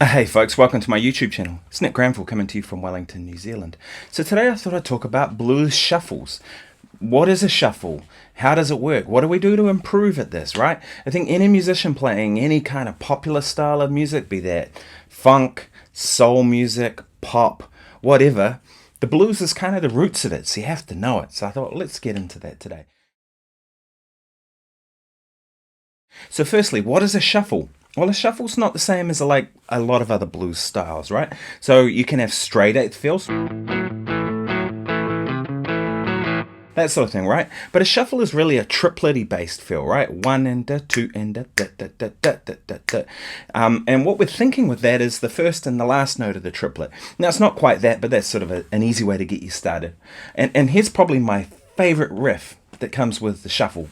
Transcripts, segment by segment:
Hey folks, welcome to my YouTube channel. It's Nick Granville coming to you from Wellington, New Zealand. So today I thought I'd talk about blues shuffles. What is a shuffle? How does it work? What do we do to improve at this, right? I think any musician playing any kind of popular style of music, be that funk, soul music, pop, whatever, the blues is kind of the roots of it, so you have to know it. So I thought, let's get into that today. So firstly, what is a shuffle? Well, a shuffle's not the same as like a lot of other blues styles, right? So you can have straight eighth fills, that sort of thing, right? But a shuffle is really a triplet-y based feel, right? One and a, two and a, da da da da da da da. And what we're thinking with that is the first and the last note of the triplet. Now it's not quite that, but that's sort of an easy way to get you started. And here's probably my favorite riff that comes with the shuffle.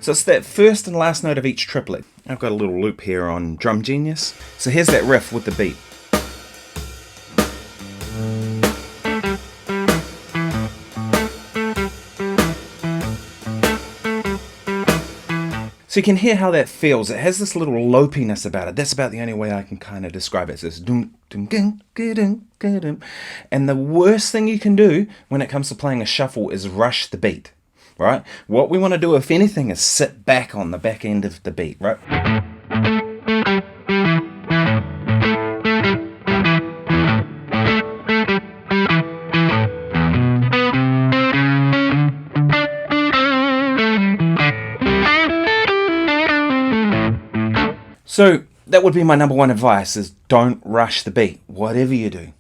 So it's that first and last note of each triplet. I've got a little loop here on Drum Genius. So here's that riff with the beat. So you can hear how that feels. It has this little lopiness about it. That's about the only way I can kind of describe it. It's this dum dum dum dum dum. And the worst thing you can do when it comes to playing a shuffle is rush the beat. Right? What we want to do, if anything, is sit back on the back end of the beat, right? So that would be my number one advice, is don't rush the beat, whatever you do.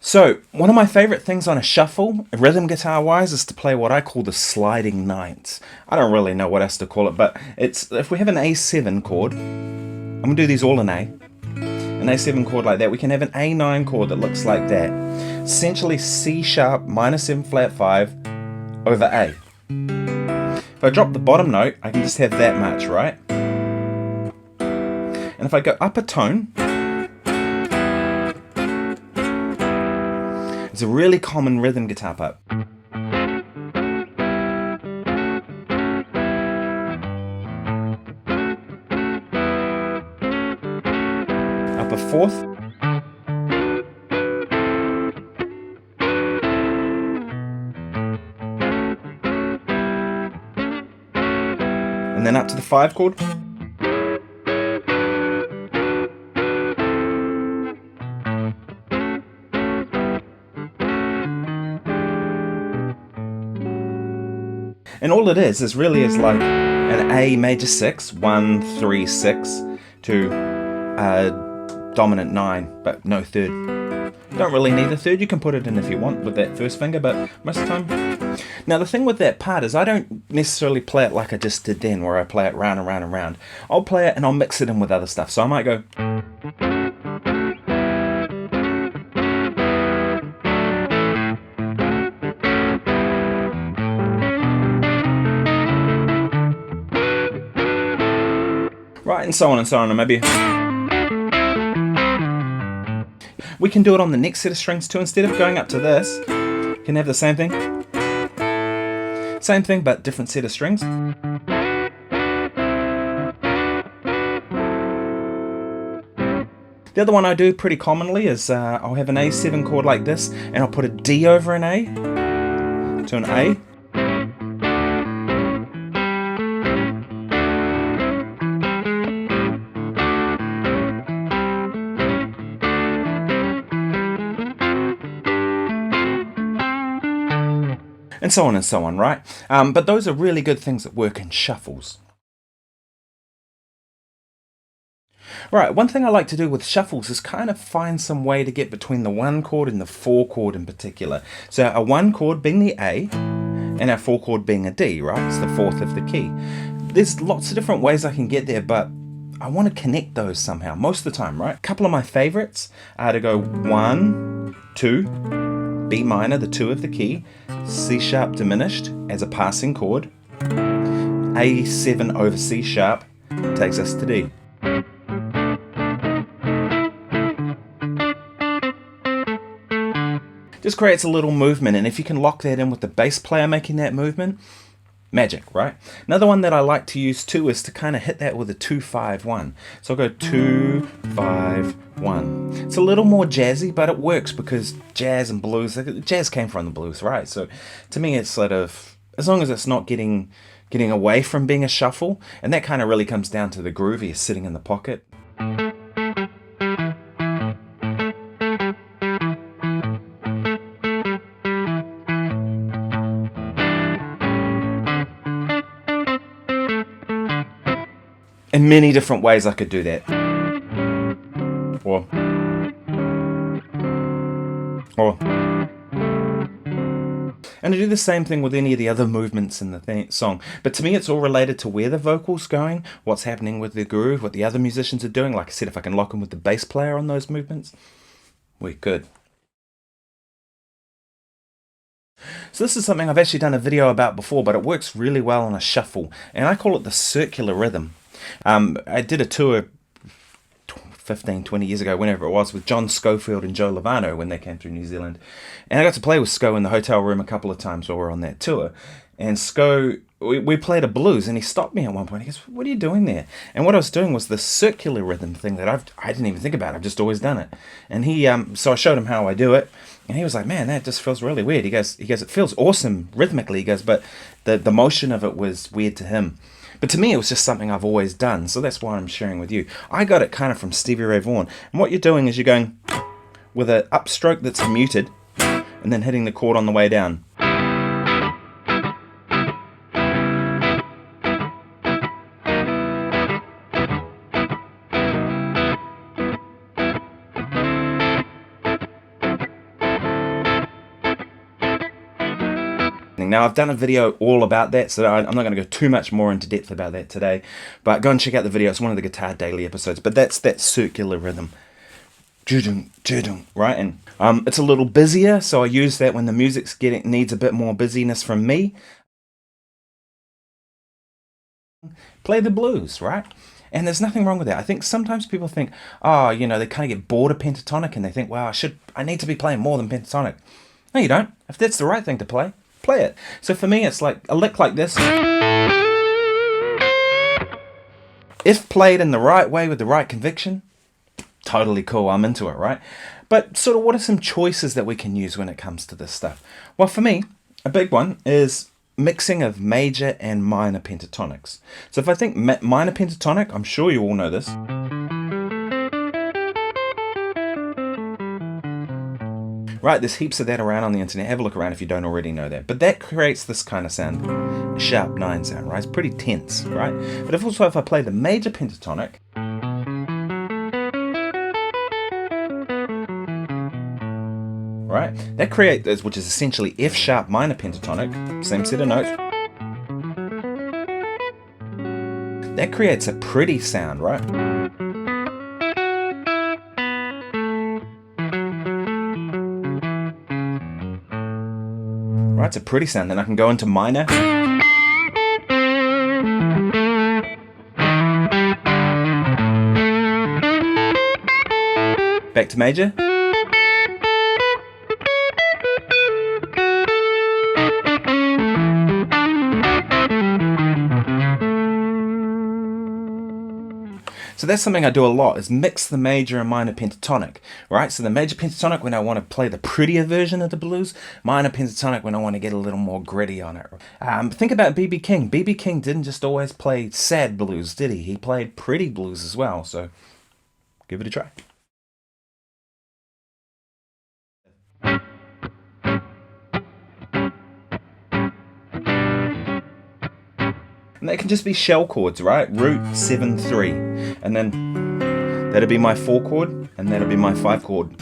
So, one of my favorite things on a shuffle, rhythm guitar wise, is to play what I call the sliding ninths. I don't really know what else to call it, but it's, if we have an A7 chord, I'm going to do these all in A, an A7 chord like that, we can have an A9 chord that looks like that. Essentially C sharp minor 7 flat 5 over A. If I drop the bottom note, I can just have that much, right? And if I go up a tone, it's a really common rhythm guitar part. Up a fourth. And then up to the 5 chord. And all it is really like an A major 6, 1, 3, 6 to dominant 9, but no third. You don't really need a third, you can put it in if you want with that first finger, but most of the time. Now the thing with that part is I don't necessarily play it like I just did then, where I play it round and round and round. I'll play it and I'll mix it in with other stuff. So I might go. Right, and so on, and maybe we can do it on the next set of strings too. Instead of going up to this, you can have the same thing but different set of strings. The other one I do pretty commonly is I'll have an A7 chord like this, and I'll put a D over an A to an A. And so on, right? But those are really good things that work in shuffles. Right, one thing I like to do with shuffles is kind of find some way to get between the 1 chord and the 4 chord in particular. So a 1 chord being the A, and our 4 chord being a D, right? It's the 4th of the key. There's lots of different ways I can get there, but I want to connect those somehow, most of the time, right? A couple of my favorites are to go 1, 2, B minor, the 2 of the key, C sharp diminished as a passing chord, A7 over C sharp takes us to D. just creates a little movement, and if you can lock that in with the bass player making that movement, magic, right? Another one that I like to use too is to kind of hit that with a 2-5-1. So I'll go 2-5-1. It's a little more jazzy, but it works because jazz and blues, jazz came from the blues, right? So to me, it's sort of, as long as it's not getting away from being a shuffle, and that kind of really comes down to the groove you're sitting in the pocket. In many different ways I could do that. Or and I do the same thing with any of the other movements in the song. But to me, it's all related to where the vocal's going, what's happening with the groove, what the other musicians are doing. Like I said, if I can lock in with the bass player on those movements, we're good. So this is something I've actually done a video about before, but it works really well on a shuffle, and I call it the circular rhythm. I did a tour 15, 20 years ago, whenever it was, with John Schofield and Joe Lovano when they came through New Zealand. And I got to play with Sco in the hotel room a couple of times while we were on that tour. And Sco, we played a blues, and he stopped me at one point. He goes, "What are you doing there?" And what I was doing was the circular rhythm thing that I didn't even think about. I've just always done it. And he, so I showed him how I do it. And he was like, "Man, that just feels really weird." He goes, "It feels awesome rhythmically." He goes, "But the motion of it was weird to him." But to me, it was just something I've always done, so that's why I'm sharing with you. I got it kind of from Stevie Ray Vaughan. And what you're doing is you're going with an upstroke that's muted, and then hitting the chord on the way down. Now, I've done a video all about that, so I'm not going to go too much more into depth about that today, but go and check out the video. It's one of the Guitar Daily episodes, but that's that circular rhythm. Right? And it's a little busier, so I use that when the music's needs a bit more busyness from me. Play the blues, right? And there's nothing wrong with that. I think sometimes people think, oh, you know, they kind of get bored of pentatonic, and they think, well, I need to be playing more than pentatonic. No, you don't. If that's the right thing to play it. So for me, it's like a lick like this. If played in the right way with the right conviction, totally cool, I'm into it, right? But sort of what are some choices that we can use when it comes to this stuff? Well, for me, a big one is mixing of major and minor pentatonics. So if I think minor pentatonic, I'm sure you all know this. Right, there's heaps of that around on the internet. Have a look around if you don't already know that. But that creates this kind of sound, a sharp 9 sound, right? It's pretty tense, right? But if I play the major pentatonic, right, that creates, which is essentially F sharp minor pentatonic, same set of notes. That creates a pretty sound, right? Right, it's a pretty sound. Then I can go into minor. Back to major. So that's something I do a lot, is mix the major and minor pentatonic, right? So the major pentatonic when I want to play the prettier version of the blues, minor pentatonic when I want to get a little more gritty on it. Think about B.B. King. B.B. King didn't just always play sad blues, did he? He played pretty blues as well, so give it a try. And that can just be shell chords, right? Root 7-3, and then that'll be my 4 chord, and that'll be my 5 chord.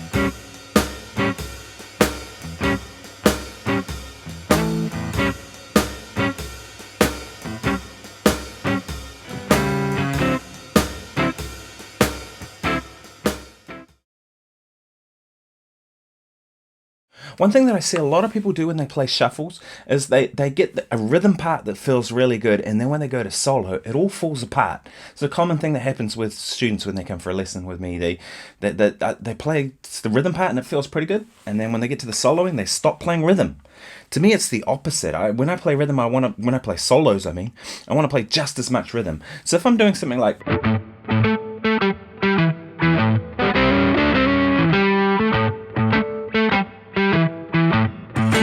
One thing that I see a lot of people do when they play shuffles is they get a rhythm part that feels really good, and then when they go to solo, it all falls apart. It's a common thing that happens with students when they come for a lesson with me. They play the rhythm part and it feels pretty good, and then when they get to the soloing, they stop playing rhythm. To me, it's the opposite. When I play rhythm, when I play solos, I want to play just as much rhythm. So if I'm doing something like,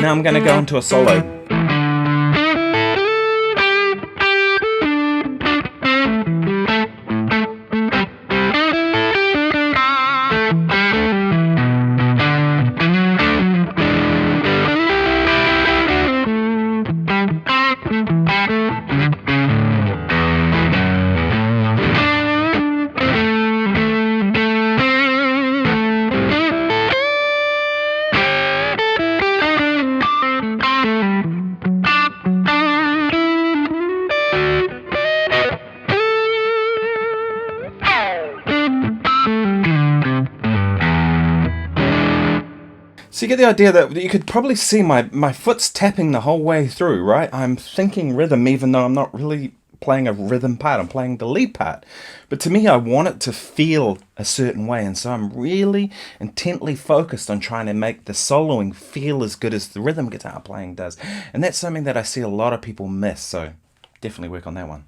now I'm going to go into a solo. So you get the idea that you could probably see my foot's tapping the whole way through, right? I'm thinking rhythm even though I'm not really playing a rhythm part, I'm playing the lead part. But to me, I want it to feel a certain way, and so I'm really intently focused on trying to make the soloing feel as good as the rhythm guitar playing does. And that's something that I see a lot of people miss, so definitely work on that one.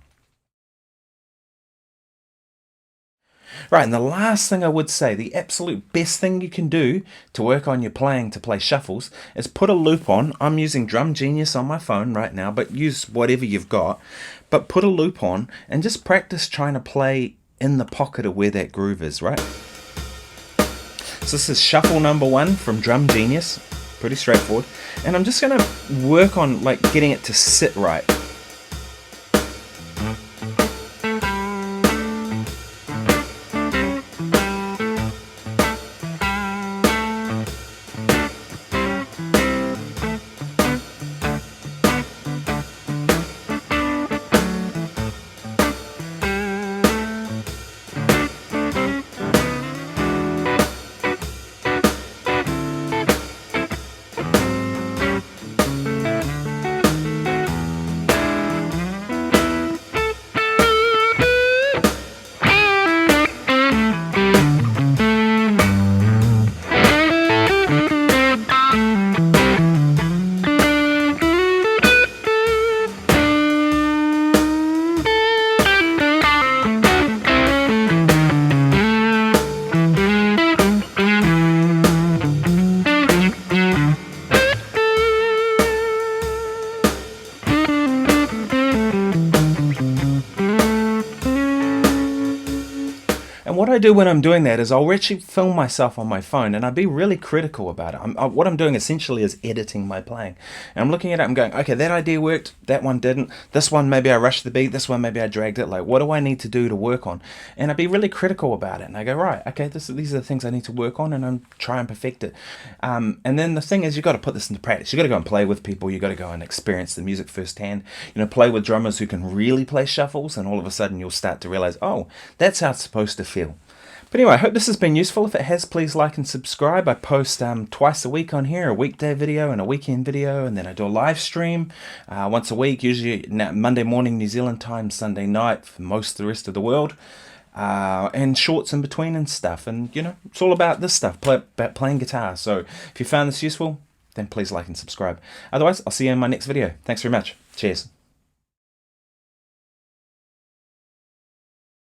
Right, and the last thing I would say, the absolute best thing you can do to work on your playing to play shuffles is put a loop on. I'm using Drum Genius on my phone right now, but use whatever you've got. But put a loop on and just practice trying to play in the pocket of where that groove is, right? So this is shuffle number 1 from Drum Genius, pretty straightforward. And I'm just going to work on like getting it to sit right. And what I do when I'm doing that is I'll actually film myself on my phone and I'd be really critical about it. What I'm doing essentially is editing my playing. And I'm looking at it and going, okay, that idea worked, that one didn't. This one, maybe I rushed the beat. This one, maybe I dragged it. Like, what do I need to do to work on? And I'd be really critical about it. And I go, right, okay, these are the things I need to work on, and I'm try and perfect it. And then the thing is, you've got to put this into practice. You've got to go and play with people. You've got to go and experience the music firsthand. You know, play with drummers who can really play shuffles, and all of a sudden you'll start to realize, oh, that's how it's supposed to feel. But anyway, I hope this has been useful. If it has, please like and subscribe. I post twice a week on here, a weekday video and a weekend video, and then I do a live stream once a week, usually Monday morning New Zealand time, Sunday night for most of the rest of the world, and shorts in between and stuff. And, you know, it's all about this stuff, about playing guitar. So if you found this useful, then please like and subscribe. Otherwise, I'll see you in my next video. Thanks very much. Cheers.